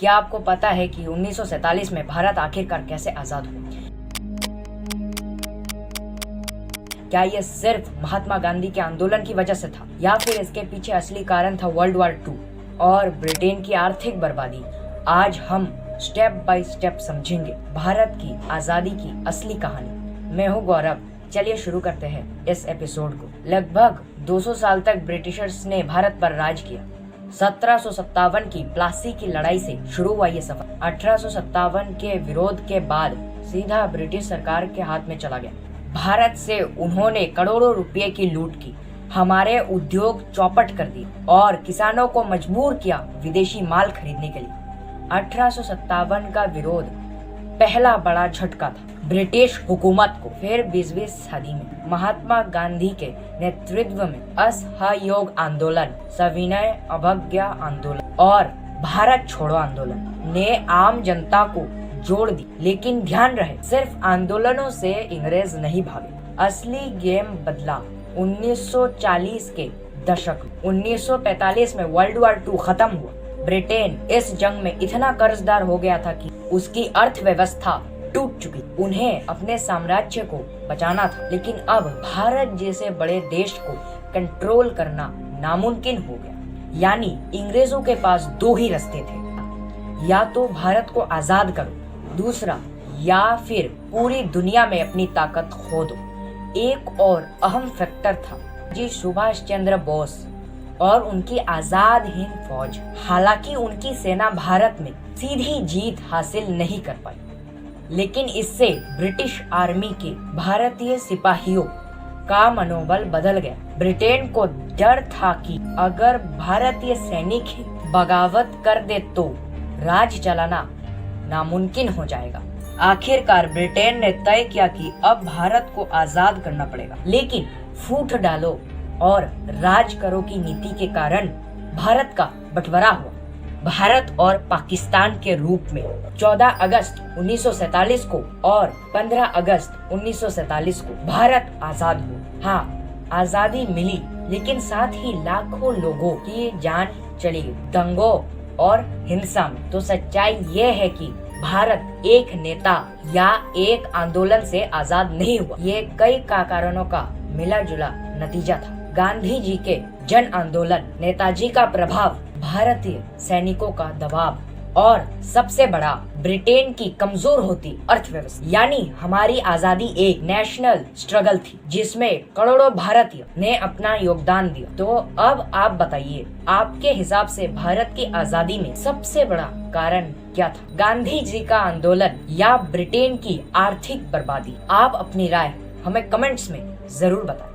क्या आपको पता है कि 1947 में भारत आखिरकार कैसे आजाद हुआ? क्या यह सिर्फ महात्मा गांधी के आंदोलन की वजह से था या फिर इसके पीछे असली कारण था वर्ल्ड वॉर 2 और ब्रिटेन की आर्थिक बर्बादी? आज हम स्टेप बाय स्टेप समझेंगे भारत की आजादी की असली कहानी। मैं हूँ गौरव, चलिए शुरू करते हैं इस एपिसोड को। लगभग 200 साल तक ब्रिटिशर्स ने भारत पर राज किया। 1757 की प्लासी की लड़ाई से शुरू हुआ ये सफर 1857 के विरोध के बाद सीधा ब्रिटिश सरकार के हाथ में चला गया। भारत से उन्होंने करोड़ों रुपए की लूट की, हमारे उद्योग चौपट कर दिए और किसानों को मजबूर किया विदेशी माल खरीदने के लिए। 1857 का विरोध पहला बड़ा झटका था ब्रिटिश हुकूमत को। फिर 20वीं सदी में महात्मा गांधी के नेतृत्व में असहयोग आंदोलन, सविनय अवज्ञा आंदोलन और भारत छोड़ो आंदोलन ने आम जनता को जोड़ दी। लेकिन ध्यान रहे, सिर्फ आंदोलनों से अंग्रेज नहीं भागे, असली गेम बदला 1940 के दशक में। 1945 में वर्ल्ड वॉर 2 खत्म हुआ। ब्रिटेन इस जंग में इतना कर्जदार हो गया था कि उसकी अर्थव्यवस्था टूट चुकी। उन्हें अपने साम्राज्य को बचाना था, लेकिन अब भारत जैसे बड़े देश को कंट्रोल करना नामुमकिन हो गया। यानी अंग्रेजों के पास दो ही रास्ते थे, या तो भारत को आजाद करो, दूसरा या फिर पूरी दुनिया में अपनी ताकत खो दो। एक और अहम फैक्टर था जी सुभाष चंद्र बोस और उनकी आजाद हिंद फौज। हालांकि उनकी सेना भारत में सीधी जीत हासिल नहीं कर पाई, लेकिन इससे ब्रिटिश आर्मी के भारतीय सिपाहियों का मनोबल बदल गया। ब्रिटेन को डर था कि अगर भारतीय सैनिक ही बगावत कर दे तो राज चलाना नामुमकिन हो जाएगा। आखिरकार ब्रिटेन ने तय किया कि अब भारत को आजाद करना पड़ेगा, लेकिन फूट डालो और राज करो की नीति के कारण भारत का बंटवारा हुआ। भारत और पाकिस्तान के रूप में 14 अगस्त 1947 को और 15 अगस्त 1947 को भारत आजाद हुआ। हाँ, आजादी मिली, लेकिन साथ ही लाखों लोगों की जान चली दंगों और हिंसा में। तो सच्चाई ये है कि भारत एक नेता या एक आंदोलन से आजाद नहीं हुआ, ये कई कारणों का मिला जुला नतीजा था। गांधी जी के जन आंदोलन, नेताजी का प्रभाव, भारतीय सैनिकों का दबाव और सबसे बड़ा ब्रिटेन की कमजोर होती अर्थव्यवस्था। यानी हमारी आजादी एक नेशनल स्ट्रगल थी जिसमें करोड़ों भारतीय ने अपना योगदान दिया। तो अब आप बताइए, आपके हिसाब से भारत की आजादी में सबसे बड़ा कारण क्या था? गांधी जी का आंदोलन या ब्रिटेन की आर्थिक बर्बादी? आप अपनी राय हमें कमेंट्स में जरूर बताएं।